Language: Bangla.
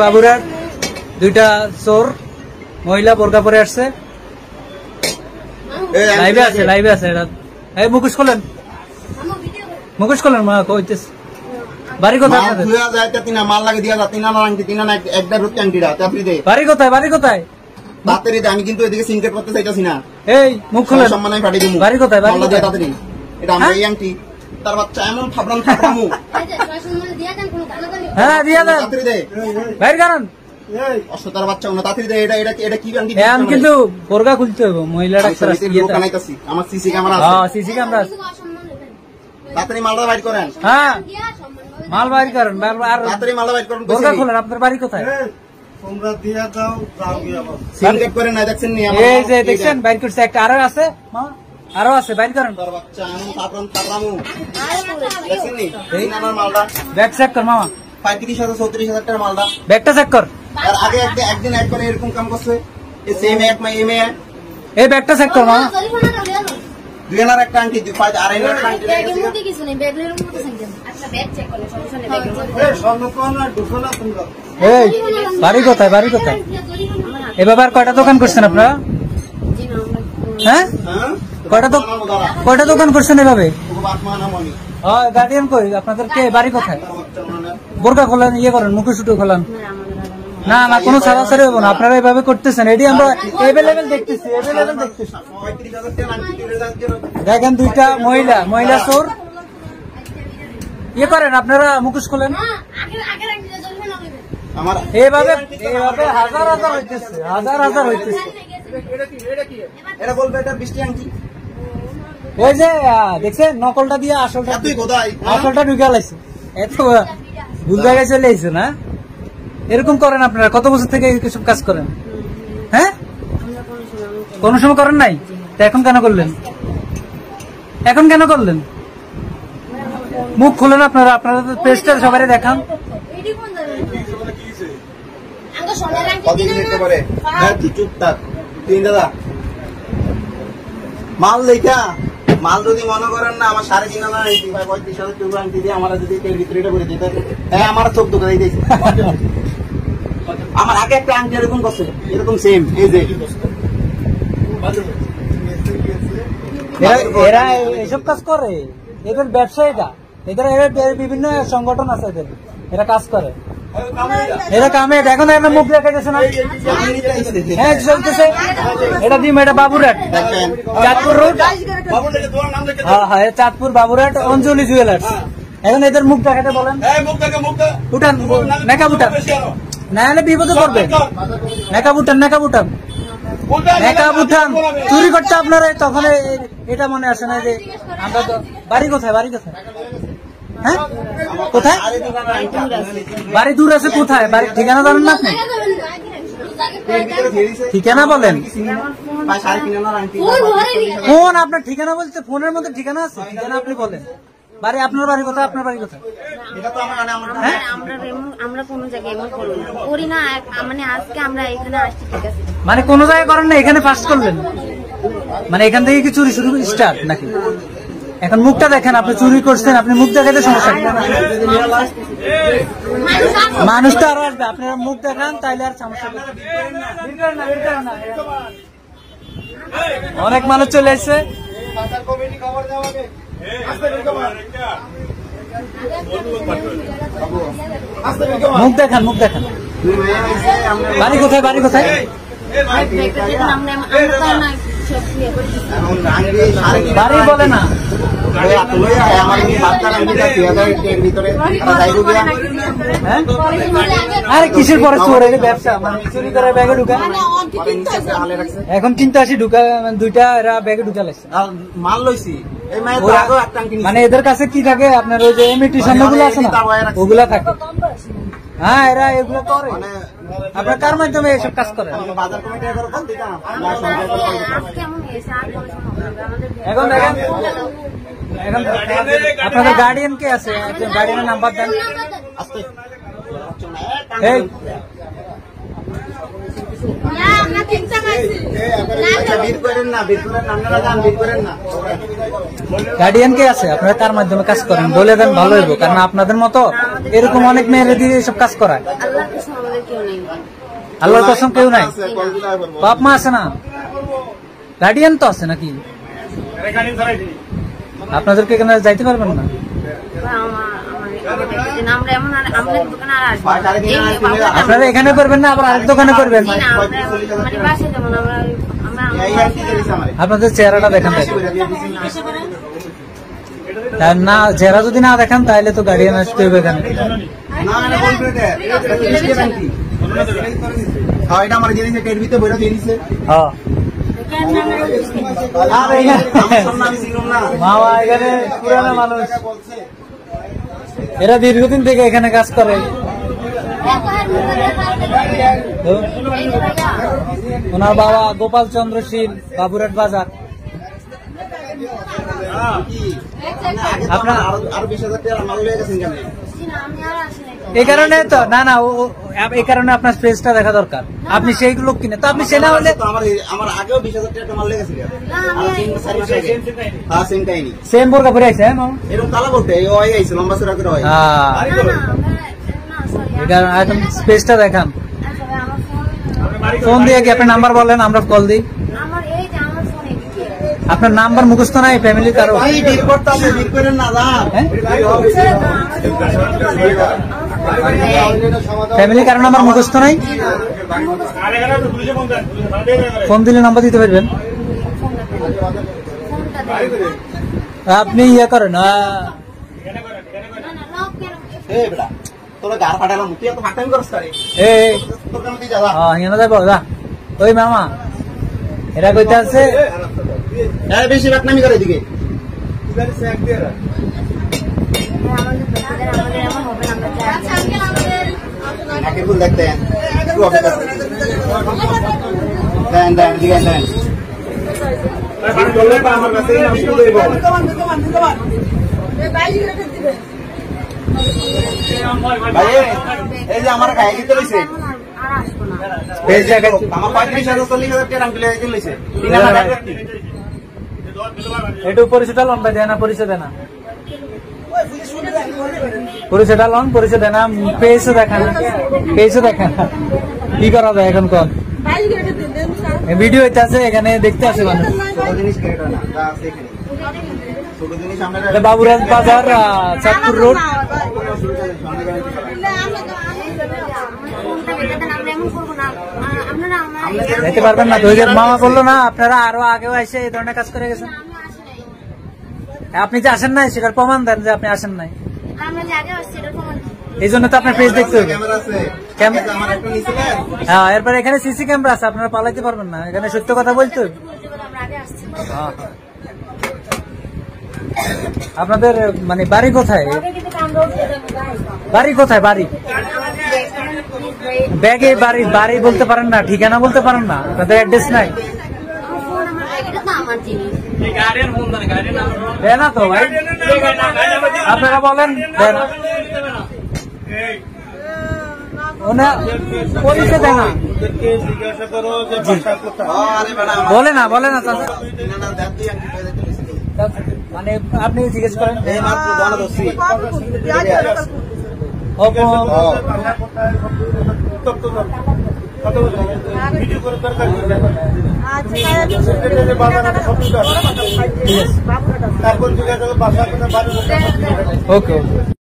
বাবুরার দুইটা চোর মহিলা বোরকা পরে আসছে, লাইভে আছে এটা। এই মুখোশ খোলেন, মুখোশ খোলেন। মা কইতেছে বাড়ি কোথায় আপনাদের? মাল লাগে দিয়া বাড়ি কোথায়? বাড়ি কোথায়? আমি কিন্তু এদিকে সিনকেট করতে চাইতেছি না। এই মুখ খোলেন, সম্মান আমি পাঠিয়ে দিব। বাড়ি কোথায়? বাড়ি কোথায়? তাড়াতাড়ি এটা আমার এই আন্টি তার বাচ্চা এমন ফাবরাম ফাবরামু। হ্যাঁ দিয়া দেন, বাইর করেন। অষ্টতার বাচ্চা না, তাড়াতাড়ি দে। এটা এটা এটা কি আন্টি? এখন কিন্তু বোরকা খুলতে হবে। মহিলাটা আমার সিসি ক্যামেরা আছে। হ্যাঁ সিসি ক্যামেরা আছে। তাড়াতাড়ি মালটা বাইর করেন। হ্যাঁ মাল বাইর করেন, আর তাড়াতাড়ি মালটা বাইর করেন। বোরকা খোলেন। আপনার বাড়ি কোথায়? তোমরা দিয়া দাও, যাও গিয়ে আবার সিনকেট করে না দেখছেন নি? এই যে দেখছেন বাইর করছে একটা, আরো আছে মা, আরো আছে, বাইর করেন। তার বাচ্চা এমন ফাবরাম ফাবরামু দেখছেন নি? এই আমার মালটা ব্যাগ চেক কর মামা। 35,000 34,000 টাকার মালটা। ব্যাগটা চেক কর। আর আগে একদিন এক করে এরকম কাম করছে। এই সেম এক মাই এমএ। এই ব্যাগটা চেক কর মামা। 2000 একটা আন্টি 2,500 একটা আন্টি মধ্যে কিছু নেই, ব্যাগের মধ্যে সাইকেল। আচ্ছা ব্যাগ চেক করলে সমস্যা নেই, ব্যাগের মধ্যে। এই স্বর্ণকোণ আর দুশোনা তোমরা। এই বাড়ি কোথায়? বাড়ি কোথায়? এভাবে আর কয়টা দোকান করছেন আপনারা? হ্যাঁ কয়টা দোকান করছেন এভাবে? গার্ডিয়ান কই আপনাদের? কে বাড়ি কোথায়? বোরকা খোলেন, ইয়ে করেন, মুখে শুটু খোলেন। না না কোনো ছাড়াছাড়ি হবো না, আপনারা এভাবে করতেছেন। এটি আমরা এভেলেবেল দেখতেছি, এভেলেবেল দেখতেছি। দেখেন দুইটা মহিলা চোর, ইয়ে করেন আপনারা, মুখোশ খোলেন। এইভাবে হাজার হাজার হইতেছে, হাজার হাজার হইতেছে। এটা বলবে এটা 20 আন্টি। ওই যে দেখছেন নকলটা দিয়ে আসলটা ঢুকে লাইছে। এত ভুল জায়গায় চলে আইছে না? এরকম করেন আপনারা? কত বছর থেকে এসব কাজ করেন? হ্যাঁ কোন সময় করেন নাই? তা এখন কেন করলেন? এখন কেন করলেন? মুখ খুলেন আপনারা, আপনারা পেজটা সবাই দেখান। মাল লেখা মাল যদি মনে করেন না আমার 3,500 আনছি ভাই, 35,000 টাকা আনছি দিয়ে আমার যদি এর ভিতরে এটা করে দিতে, হ্যাঁ আমার চোখ দোকা দিয়েছে। আমার আগে একটা আংটি এরকম করছে, এরকম সেম। এই যে এরা এসব কাজ করে, এদের ব্যবসা এটা, এদের বিভিন্ন সংগঠন আছে এদের, এরা কাজ করে, এরা কামে। এখন একটা মুখ দেখা যাচ্ছে না? হ্যাঁ চলতেছে। এটা দিম, এটা বাবুরহাট, চাঁদপুর রোড। হ্যাঁ চাঁদপুর বাবুরহাট অঞ্জলি জুয়েলার্স। এখন এদের মুখ দেখাতে বলেন, উঠান মেকআপ উঠান, না হলে বিপদে পড়বে। মেকআপ উঠান, মেকআপ উঠান, মেকআপ উঠান। চুরি করছে আপনারা, তখন এটা মনে আসে না যে আমরা তো। বাড়ি কোথায়? বাড়ি কোথায়? হ্যাঁ কোথায়? বাড়ি দূর আছে কোথায়? বাড়ির ঠিকানা জানেন না আপনি? ঠিকানা বলেন। ফোন আপনার ঠিকানা বলতে, ফোনের মধ্যে ঠিকানা আছে, ঠিকানা আপনি বলেন। বাড়ি আপনার বাড়ি কোথায়? আপনার বাড়ি কোথায়? আমরা কোনো জায়গায় এমন করি না, মানে আজকে আমরা এখানে আসছি, ঠিক আছে? মানে কোন জায়গায় করেন না, এখানে ফার্স্ট করলেন? মানে এখান থেকে কি চুরি শুরু স্টার্ট নাকি? এখন মুখটা দেখেন, আপনি চুরি করছেন, আপনি মুখ দেখাতে সমস্যা। মানুষটা আরো আসবে, আপনারা মুখ দেখান তাইলে আর সমস্যা। অনেক মানুষ চলে এসছে। মুখ দেখান, মুখ দেখান। বাড়ি কোথায়? বাড়ি কোথায়? বাড়ি বলে না। আরে কিসের পরে চোর? ব্যবসা মানে চুরি করে ব্যাগে ঢুকা। এখন কিন্তু আসি ঢুকা, দুইটা এরা ব্যাগে ঢুকা লাগছে। মাল লইছি মানে এদের কাছে কি থাকে আপনার? ওই যে ইমিটেশন গুলো আছে না, ওগুলা থাকে। হ্যাঁ এরা এগুলো করে। আপনার কার মাধ্যমে এসব কাজ করে? এখন দেখেন, এখন আপনাদের গার্ডিয়ান কে আছে? একজন গার্ডিয়ানের নাম্বার দেন। এই গার্ডিয়ান কে আছে? আপনারা কার মাধ্যমে কাজ করেন বলে দেন, ভালো হইব। কারণ আপনাদের মতো এরকম অনেক মেয়েরা দিয়ে এসব কাজ করায়। কসম আমাদের কেউ নেই। আল্লাহর কসম কেউ নাই? আছে, কল দিলে আয় করবো। বাপ মা আছে না? গার্ডিয়ান তো আছে নাকি? আপনাদেরকে এখানে যাইতে পারবেন না? আমরা এমন আমাদের দোকানে আর আসবো ভাই, সাড়ে তিন হাজার চলে যাবে। আপনারা এখানে করবেন না, আবার আরেক দোকানে করবেন? মানে বাসে যেমন আমরা এই আর কি করিস আমারে? আপনাদের চেহারাটা দেখান তাই। বেশি করে দিয়ে দিছি না। আর না, চেহারা যদি না দেখান তাহলে তো গার্ডিয়ান আসতে হবে এখানে। না, এটা বল করে দে। এটা 30 টাকা কি? হ্যাঁ, এটা আমার জিনিসে টের ভিতরে বইরা দিয়ে দিছে। হ্যাঁ। আর এখানে আমার সামনে আমি ছিলাম না। মামা এখানে পুরানো মানুষ, বলছে এরা দীর্ঘদিন থেকে এখানে কাজ করে। তো ওনার বাবা গোপাল চন্দ্র শীল, বাবুরাট বাজার। আপনার আরো 20,000 টাকা মাল লয়ে গেছেন কেন? এই কারণে তো না না এই কারণে আপনার স্পেসটা দেখা দরকার। আপনি সেই লোক কিনে তো আপনি সেনা হলে তো আমার আগেও 20,000 টাকা মাল লেগেছিল। আর 3-4 মাস আগে। হ্যাঁ, সেম টাইমই। সেম বোরকা পরে আছে। হ্যাঁ মামা, এরকম কালা বলতে ওই আইছে লম্বা চড়া করে হয়। এখন স্পেসটা দেখান। ফোন দিয়ে কি আপনার নাম্বার বলেন, আমরা কল দিই। আপনার নাম্বার মুখস্থ নাই ফ্যামিলির কারো? ভাই বিল করতে হবে, বিল করেন না না। হ্যাঁ? ফ্যামিলির কারো নাম্বার মুখস্থ নাই? ফোন দিলে নাম্বার দিতে পারবেন? আপনি ইয়ে করেন এই বেটা তোরা গার ফাটালাম, তুই এত ফাটামি করছ করে? তোর কাম তুই যা। হিয়ানো যাবো যা। ওই মামা এরা কইতে আছে এই বেশি বাটনামি করে এদিকে। একের ফুল দেখতে একটু অপেক্ষা করুন। দেন দেন এদিকে দেন। ভাই এই যে আমার খাই দিতে লইছে। এই যে আমার 35,000 টাকা আমি লইতে লইছে। 3,000 টাকা একটু পরিচয়টা লন ভাই, দেয় না পরিচয় দেয় না, পরিচয়টা লন, পরিচয় দেয় না, পেয়েছে দেখান, পেয়েছে দেখান। কি করা যায় এখন কোন ভিডিও হইতে আছে এখানে দেখতে আছে মানুষ। ছোট জিনিস কেটে না, যা আছে এখানে ছোট জিনিস আমরা এটা বাবুরাজ বাজার, চাঁদপুর রোড। যেতে পারবেন না তো? ওই যে মামা বললো না আপনারা আরো আগেও এসে এই ধরনের কাজ করে গেছেন। আপনি যে আসেন নাই সেটার প্রমাণ দেন যে আপনি আসেন নাই। এই জন্য তো আপনার পেজ দেখতে হবে। ক্যামেরা আছে। আমার একটা নিছিলেন। হ্যাঁ, এরপরে এখানে সিসি ক্যামেরা আছে, আপনারা পালাইতে পারবেন না। এখানে সত্য কথা বলতে হবে। আপনাদের মানে বাড়ি কোথায়? বাড়ি কোথায়? বাড়ি ব্যাগে বাড়ি, বাড়ি বলতে পারেন না, ঠিকানা বলতে পারেন না, আপনাদের অ্যাড্রেস নাই? দেয় না তো ভাই, আপনারা বলেন দেয় না। পরিচয় দেয় না, বলে না, বলে না চাচা। মানে আপনি জিজ্ঞেস করেন এই মাত্র গণদর্শী। ওকে ওকে।